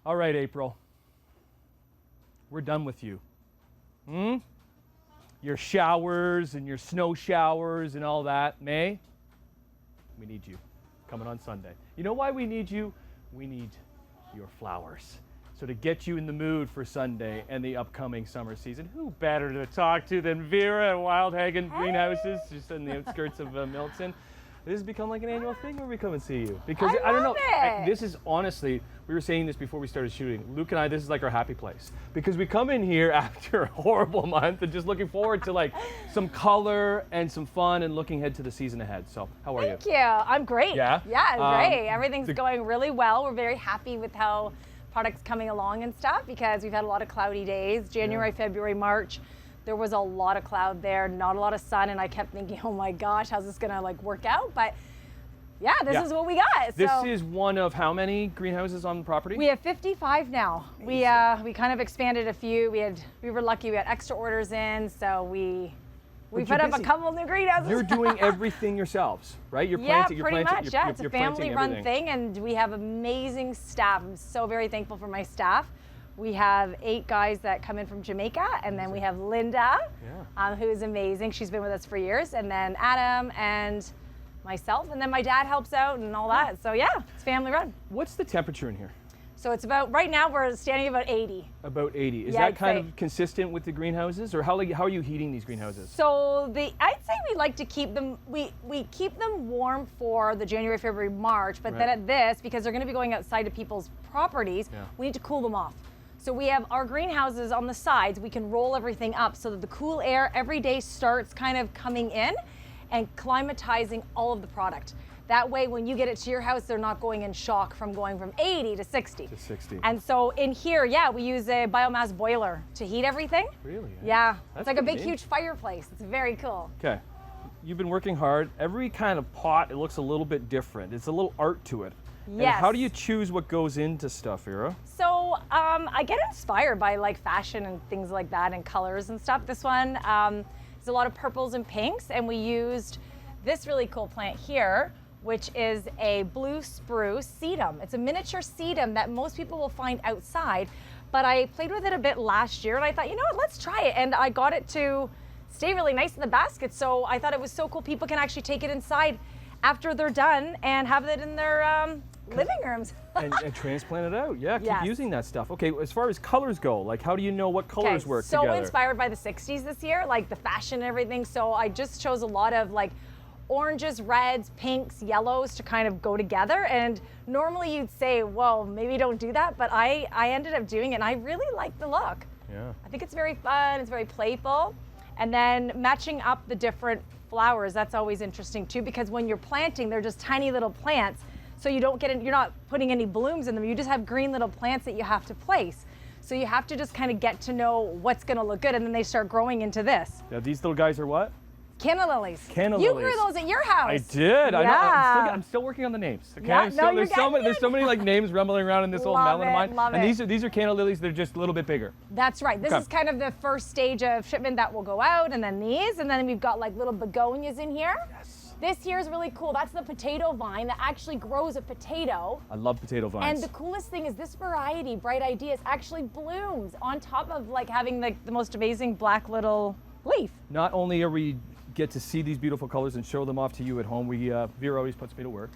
All right, April. We're done with you. Your showers and your snow showers and all that. May, we need you coming on Sunday. You know why we need you? We need your flowers. So to get you in the mood for Sunday and the upcoming summer season, who better to talk to than Vera at Wildhagen Greenhouses, just on the outskirts of Milton. This has become like an annual thing where we come and see you. Because I don't know, this is honestly, we were saying this before we started shooting. Luke and I, this is like our happy place. Because we come in here after a horrible month and just looking forward to like some color and some fun and looking ahead to the season ahead. So how are you? Thank you. I'm great. Yeah? Yeah, great. Everything's going really well. We're very happy with how products coming along and stuff because we've had a lot of cloudy days. January, February, March. There was a lot of cloud there, not a lot of sun, and I kept thinking, oh my gosh, how's this gonna like work out? But yeah, this is what we got. This is one of how many greenhouses on the property? We have 55 now. Amazing. We kind of expanded a few. We were lucky we had extra orders in, so we put up a couple new greenhouses. You're doing everything yourselves, right? You're planting, pretty much. Yeah, it's a family-run thing, and we have amazing staff. I'm so very thankful for my staff. We have 8 guys that come in from Jamaica, and then we have Linda, who is amazing. She's been with us for years, and then Adam and myself, and then my dad helps out and all that. So yeah, it's family run. What's the temperature in here? So it's about, right now we're standing about 80. About 80. Is that kind of consistent with the greenhouses, or how are you heating these greenhouses? So I'd say we like to keep them, we keep them warm for the January, February, March, but then at this, because they're gonna be going outside to people's properties, we need to cool them off. So we have our greenhouses on the sides. We can roll everything up so that the cool air every day starts kind of coming in and climatizing all of the product. That way, when you get it to your house, they're not going in shock from going from 80 to 60. To 60. And so in here, we use a biomass boiler to heat everything. Really? Yeah. It's like a big, huge fireplace. It's very cool. Okay. You've been working hard. Every kind of pot, it looks a little bit different. It's a little art to it. Yes. And how do you choose what goes into stuff, Vera? So I get inspired by like fashion and things like that and colors and stuff. This one is a lot of purples and pinks, and we used this really cool plant here, which is a blue spruce sedum. It's a miniature sedum that most people will find outside, but I played with it a bit last year and I thought, you know what, let's try it. And I got it to stay really nice in the basket. So I thought it was so cool. People can actually take it inside after they're done and have it in their living rooms. and transplant it out. Yeah, keep using that stuff. Okay, as far as colors go, like how do you know what colors work together? So inspired by the 60s this year, like the fashion and everything. So I just chose a lot of like oranges, reds, pinks, yellows to kind of go together. And normally you'd say, well, maybe don't do that, but I ended up doing it and I really like the look. Yeah. I think it's very fun, it's very playful. And then matching up the different flowers, that's always interesting too, because when you're planting, they're just tiny little plants. So you don't you're not putting any blooms in them. You just have green little plants that you have to place. So you have to just kind of get to know what's gonna look good, and then they start growing into this. Yeah, these little guys are what? Canna lilies. Canna you lilies. grew those at your house. I did. Yeah. I know. I'm still working on the names. Okay. Yeah, There's so many like names rumbling around in this old melon of mine. Love and it. these are canna lilies. They're just a little bit bigger. That's right. This is kind of the first stage of shipment that will go out, and then these, and then we've got like little begonias in here. Yes. This here is really cool. That's the potato vine that actually grows a potato. I love potato vines. And the coolest thing is this variety, Bright Ideas, actually blooms on top of like having the most amazing black little leaf. Not only are we get to see these beautiful colors and show them off to you at home, Vera always puts me to work.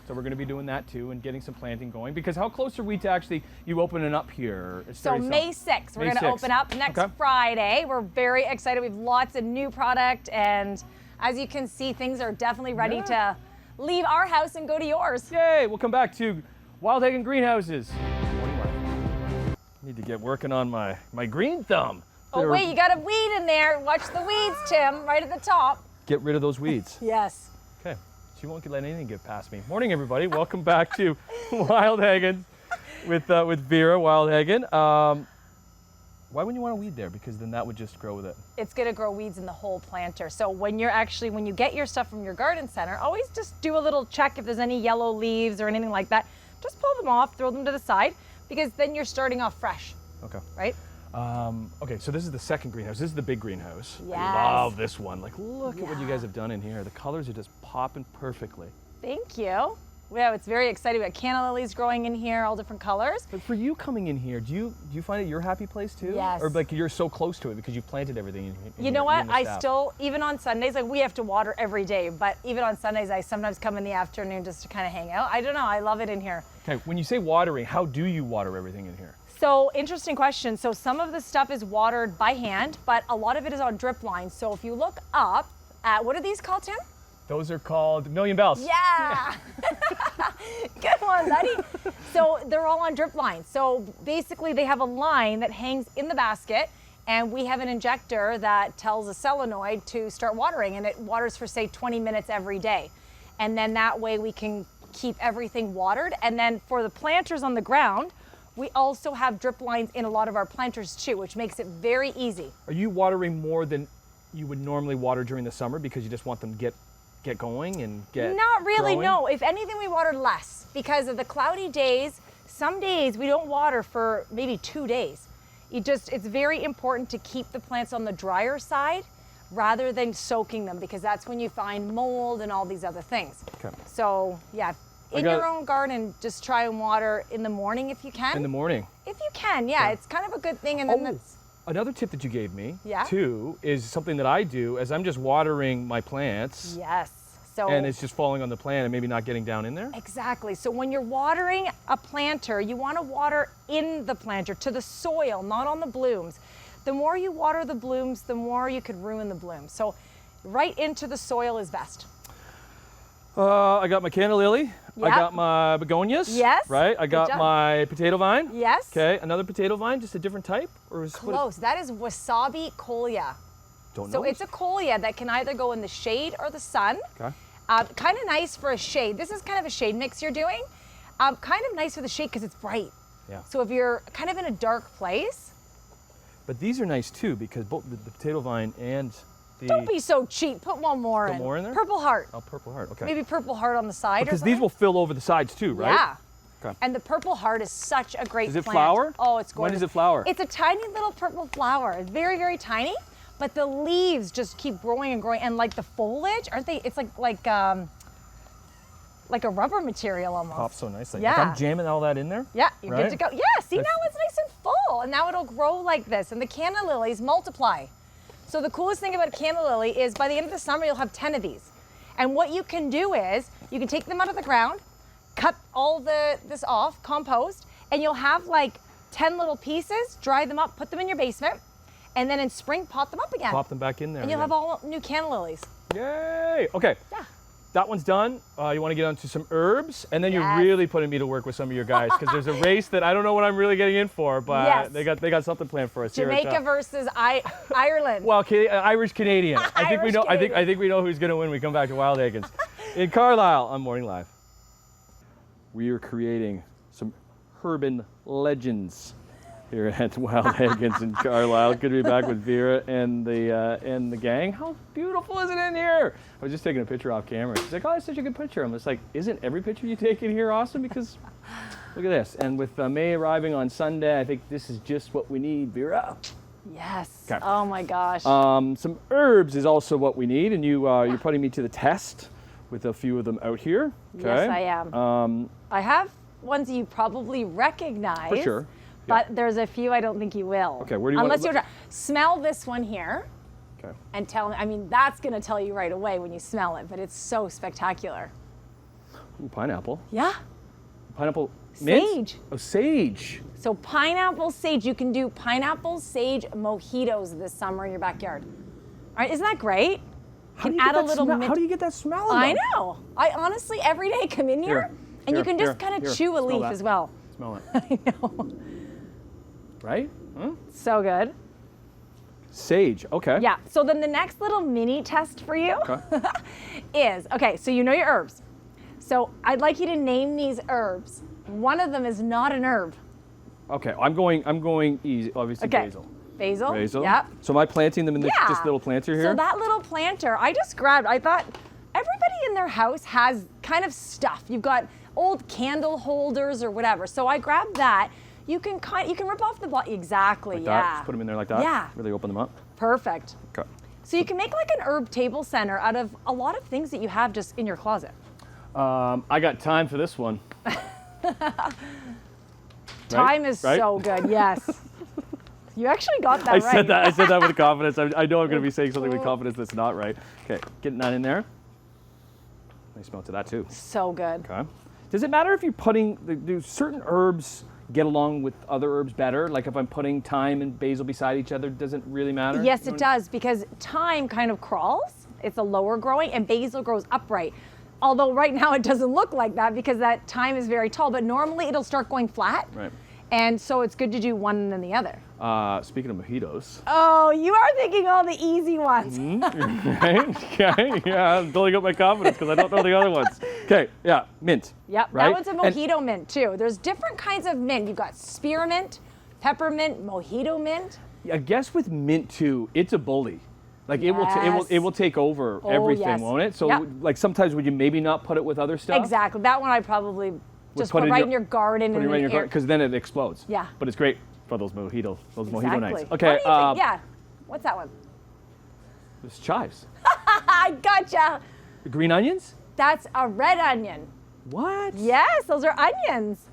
So we're going to be doing that too and getting some planting going, because how close are we to actually you opening up here? So May 6th, we're going to open up next Friday. We're very excited. We have lots of new product, and as you can see, things are definitely ready to leave our house and go to yours. Yay! We'll come back to Wildhagen Greenhouses. Need to get working on my green thumb. Oh wait, you got a weed in there. Watch the weeds, Tim, right at the top. Get rid of those weeds. Yes. Okay, she won't let anything get past me. Morning, everybody. Welcome back to Wildhagen with Vera Wildhagen. Why wouldn't you want a weed there? Because then that would just grow with it. It's gonna grow weeds in the whole planter. So when you get your stuff from your garden center, always just do a little check if there's any yellow leaves or anything like that. Just pull them off, throw them to the side, because then you're starting off fresh. Okay. Right? Okay, so this is the second greenhouse. This is the big greenhouse. Yes. I love this one. Like, look at what you guys have done in here. The colors are just popping perfectly. Thank you. Yeah, it's very exciting. We got canna lilies growing in here, all different colors. But for you coming in here, do you find it your happy place too? Yes. Or like you're so close to it because you planted everything in You know your- what? in the I staff. still, even on Sundays, like we have to water every day, but even on Sundays, I sometimes come in the afternoon just to kind of hang out. I don't know, I love it in here. Okay, when you say watering, how do you water everything in here? So interesting question. So some of the stuff is watered by hand, but a lot of it is on drip lines. So if you look up at, what are these called, Tim? Those are called million bells. Yeah. Good one, buddy. So they're all on drip lines. So basically they have a line that hangs in the basket, and we have an injector that tells a solenoid to start watering, and it waters for say 20 minutes every day. And then that way we can keep everything watered. And then for the planters on the ground, we also have drip lines in a lot of our planters too, which makes it very easy. Are you watering more than you would normally water during the summer because you just want them to get going and get Not really, growing? no. If anything, we water less because of the cloudy days. Some days we don't water for maybe 2 days. It's very important to keep the plants on the drier side rather than soaking them, because that's when you find mold and all these other things. Okay. So yeah, in your own garden, just try and water in the morning if you can. In the morning. If you can, yeah, Okay. it's kind of a good thing. And then that's, Another tip that you gave me Yeah? too is something that I do as I'm just watering my plants yes. So and it's just falling on the plant and maybe not getting down in there. exactly. So when you're watering a planter, you want to water in the planter to the soil, not on the blooms. The more you water the blooms, the more you could ruin the blooms. So right into the soil is best. I got my canna lily. I Yep. got my begonias. Yes, Right. I good got job. my potato vine. Yes. Okay. Another potato vine, just a different type, or is what Close. That is wasabi colia. don't So know. it's a colia that can either go in the shade or the sun. Okay. Kind of nice for a shade. This is kind of a shade mix you're doing. Kind of nice for the shade because it's bright. Yeah. So if you're kind of in a dark place, But these are nice too because both the potato vine and the don't be so cheap. Put one more Put in. more in there? Purple heart. oh, purple heart. Okay. Maybe purple heart on the side. Because or these something. will fill over the sides too, right? Yeah. Okay. And the purple heart is such a great Does it plant. flower? Oh, it's gorgeous. When does it flower? It's a tiny little purple flower. It's very, very tiny, but the leaves just keep growing and growing. And like the foliage, aren't they? It's like a rubber material almost. Pops so nicely. Yeah. If I'm jamming all that in there. Yeah, you're Right? good to go. Yeah, see, That's- now it's nice and full, and now it'll grow like this. And the canna lilies multiply. So the coolest thing about a canna lily is by the end of the summer, you'll have 10 of these. And what you can do is you can take them out of the ground, cut all this off, compost, and you'll have like 10 little pieces, dry them up, put them in your basement, and then in spring, pot them up again. Pop them back in there. and you'll again. have all new canna lilies. Yay! Okay. Yeah. That one's done. You want to get onto some herbs, and then Yes. you're really putting me to work with some of your guys because there's a race that I don't know what I'm really getting in for, but Yes. they got something planned for us here. Jamaica versus Ireland. Well, Irish Canadian. I think we Irish know. Canadian. I think we know who's going to win. We come back to Wildhagen's in Carlisle on Morning Live. We are creating some urban legends here at Wildhagen's in Carlisle. Good to be back with Vera and the gang. How beautiful is it in here? I was just taking a picture off camera. She's like, "Oh, that's such a good picture." I'm just like, "Isn't every picture you take in here awesome?" Because look at this. And with May arriving on Sunday, I think this is just what we need, Vera. Yes. Okay. Oh my gosh. Some herbs is also what we need, and you're putting me to the test with a few of them out here. Okay. Yes, I am. I have ones you probably recognize. For sure. But there's a few I don't think you will. Okay, where do you want Unless to you smell this one here Okay. and tell me. I mean, that's going to tell you right away when you smell it, but it's so spectacular. Ooh, pineapple. Yeah. Pineapple. Mint? Sage. Oh, sage. So pineapple sage, you can do pineapple sage mojitos this summer in your backyard. All right, isn't that great? How do can you add get a that little smell? mint. How do you get that smell? in I them? know. I honestly every day come in here, and you can just kind of chew a Smell leaf that. as well. Smell it. I know. Right? Huh? So good. Sage. Okay. Yeah. So then the next little mini test for you Okay. is, okay, so you know your herbs. So I'd like you to name these herbs. One of them is not an herb. Okay. I'm going easy. Obviously Okay. basil. Basil. Basil. Yep. So am I planting them in this Yeah. just little planter here? So that little planter, I just grabbed, I thought everybody in their house has kind of stuff. You've got old candle holders or whatever. So I grabbed that. You can rip off the bottom. Exactly, like yeah. that? Just put them in there like that? Yeah. Really open them up? Perfect. Okay. So you can make like an herb table center out of a lot of things that you have just in your closet. I got time for this one. Time is Right? so good, yes. You actually got that I right. said that. I said that with confidence. I know I'm going to be saying something with confidence that's not right. Okay, getting that in there. I smell to that too. So good. Okay. Does it matter if you're putting? Do certain herbs get along with other herbs better? Like if I'm putting thyme and basil beside each other, does it really matter? Yes, it does, because thyme kind of crawls. It's a lower growing, and basil grows upright. Although right now it doesn't look like that because that thyme is very tall, but normally it'll start going flat. Right. And so it's good to do one and then the other. Speaking of mojitos. Oh, you are thinking all the easy ones. Right? Okay. Yeah, I'm building up my confidence because I don't know the other ones. Okay. Yeah. Mint. Yep. Right? That one's a mojito mint too. There's different kinds of mint. You've got spearmint, peppermint, mojito mint. I guess with mint too, it's a bully. Like it will take over everything, yes. won't it? So Yep. like sometimes would you maybe not put it with other stuff? Exactly. That one I probably just put right in your garden. Put it right in your garden because then it explodes. Yeah. But it's great for those mojito Exactly. nights. What Okay. do you think? Yeah. What's that one? There's chives. I gotcha. The green onions? That's a red onion. What? Yes, those are onions.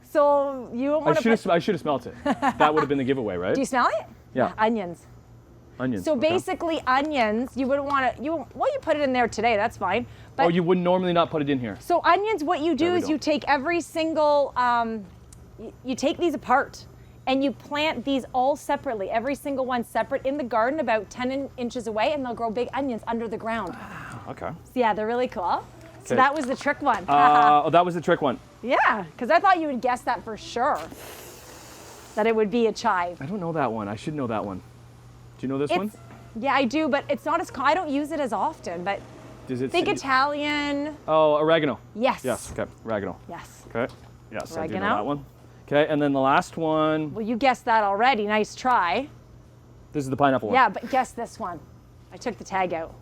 So you want to I should have smelt it. That would have been the giveaway, right? Do you smell it? Yeah. Onions. Onions. So okay. basically onions, you wouldn't want to, you put it in there today, that's fine. But Oh, you would normally not put it in here. so onions, what you do There we is go. you take every single, you take these apart and you plant these all separately, every single one separate in the garden about 10 inches away, and they'll grow big onions under the ground. Okay. So yeah, they're really cool. So Okay. that was the trick one. Oh, that was the trick one. Yeah, because I thought you would guess that for sure, that it would be a chive. I don't know that one. I should know that one. Do you know this one? Yeah, I do, but it's not as, I don't use it as often, but Does it think say- Italian. Oh, oregano. Yes. Yes. Okay. Oregano. Yes. Okay. Yes, I do know Oregano. that one. Okay, and then the last one. Well, you guessed that already. Nice try. This is the pineapple one. Yeah, but guess this one. I took the tag out.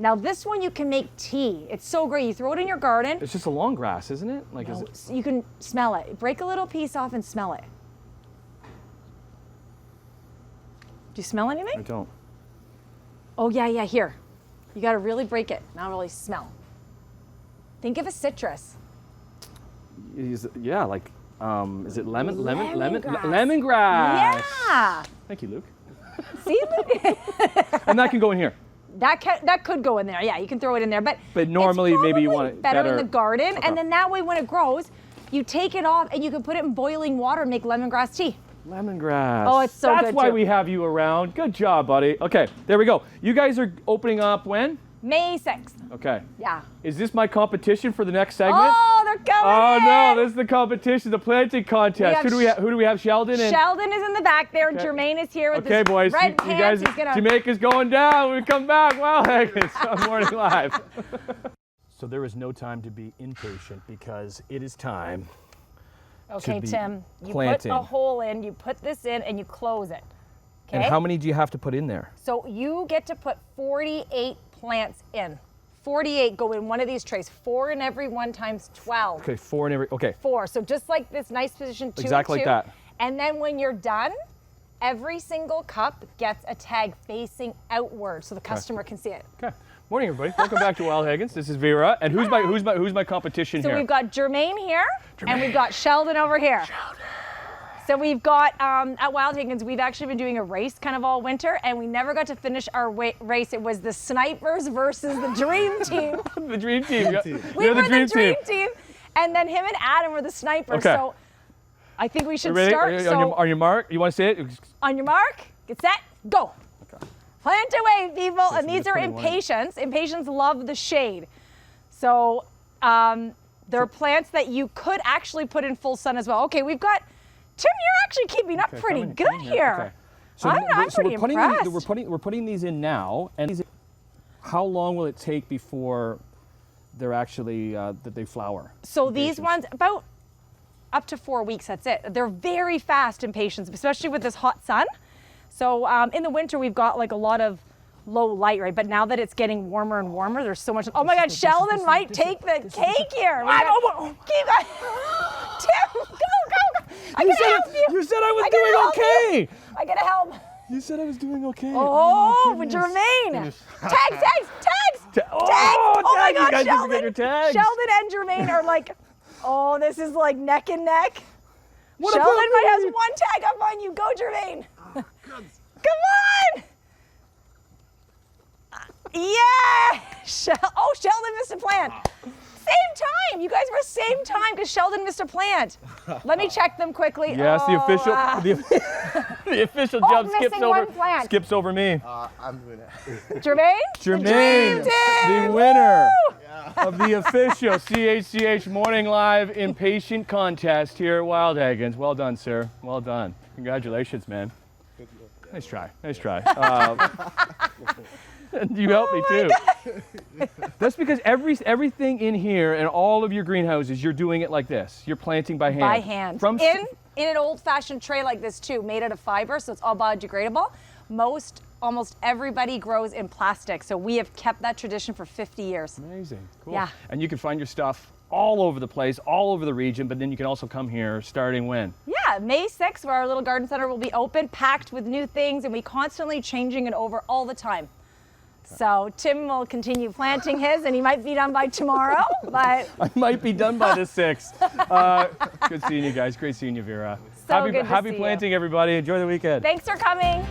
Now this one you can make tea. It's so great. You throw it in your garden. It's just a long grass, isn't it? Like, is it? You can smell it. Break a little piece off and smell it. Do you smell I anything? don't. Oh yeah, here. You got to really break it. Not really smell. Think of a citrus. Yeah, like, is it lemongrass? Lemongrass. Yeah. Thank you, Luke. See? And that can go in here. That could go in there. Yeah, you can throw it in there. But normally it's maybe you probably want it better better. in the garden. Okay. And then that way when it grows, you take it off and you can put it in boiling water and make lemongrass tea. Lemongrass. Oh, it's so That's good, why too. we have you around. Good job, buddy. Okay, there we go. You guys are opening up when? May 6th. Okay. Yeah. Is this my competition for the next segment? Oh, they're coming Oh in. no, this is the competition, the planting contest. have Who do we have? Sheldon and Sheldon is in the back there. Okay. Jermaine is here with okay, his boys. red You pants. guys, He's gonna... Jamaica's going down. We come back. Wildhagen on Morning Live. So there is no time to be impatient because it is time. Okay, be Tim. You planting. put a hole in, you put this in, and you close it. Okay? And how many do you have to put in there? So you get to put 48 plants in. 48 go in one of these trays. 4 in every one times 12. Okay, 4 in every. Okay. 4. So just like this nice position, 2 Exactly and 2. like that. And then when you're done, every single cup gets a tag facing outward so the customer can see it. Okay. Morning, everybody. Welcome back to Wildhagen's. This is Vera, and who's my competition So here? we've got Jermaine here, and we've got Sheldon over here. So we've got, at Wildhagen's, we've actually been doing a race kind of all winter, and we never got to finish our race. It was the snipers versus the dream team. The dream team. We You're were the dream team. And then him and Adam were the snipers. Okay. So I think we should Ready? start. On your mark. You want to say it? On your mark, get set, go. Okay. Plant away, people. So And these just are putting one in. impatiens. Impatiens love the shade. So there are plants that you could actually put in full sun as well. Okay, we've got, Tim, you're actually keeping up Okay, pretty come in, good come in here. Okay. So, I'm pretty we're putting impressed. we're putting these in now, and how long will it take before they're actually that they flower? So these ones, about up to 4 weeks, that's it. They're very fast impatiens, especially with this hot sun. So in the winter, we've got like a lot of low light, right? But now that it's getting warmer and warmer, there's so much. Oh my God, Sheldon might take the cake here. Keep going. Tim, go. I gotta help you. You said I was I gotta doing help you. okay. I gotta help. You said I was doing okay. Oh, with Jermaine. Tags. Oh, oh my tag! God, You guys didn't Sheldon, forget your tags. Sheldon and Jermaine are like, oh, this is like neck and neck. What Sheldon about might me? have one tag up on you. Go, Jermaine. Oh, good. Come on. Yeah. Oh, Sheldon missed a plant. Same time. You guys were same time because Sheldon missed a plant. Let me check them quickly. Yes, the official, the official jump missing one plant. skips over me. I'm doing it. Jermaine? Jermaine, the winner of the official CHCH Morning Live Impatient Contest here at Wildhagen's. Well done, sir. Well done. Congratulations, man. Nice try. Nice try. You helped me too. That's because everything in here and all of your greenhouses, you're doing it like this. You're planting by hand. By hand. From in an old-fashioned tray like this too, made out of fiber, so it's all biodegradable. Almost everybody grows in plastic, so we have kept that tradition for 50 years. Amazing. Cool. Yeah. And you can find your stuff all over the place, all over the region, but then you can also come here starting when? Yeah, May 6th, where our little garden center will be open, packed with new things, and we constantly changing it over all the time. So Tim will continue planting his, and he might be done by tomorrow, but I might be done by the 6th. Good seeing you guys. Great seeing you, Vera. So good to happy see you. planting, everybody. Enjoy the weekend. thanks for coming.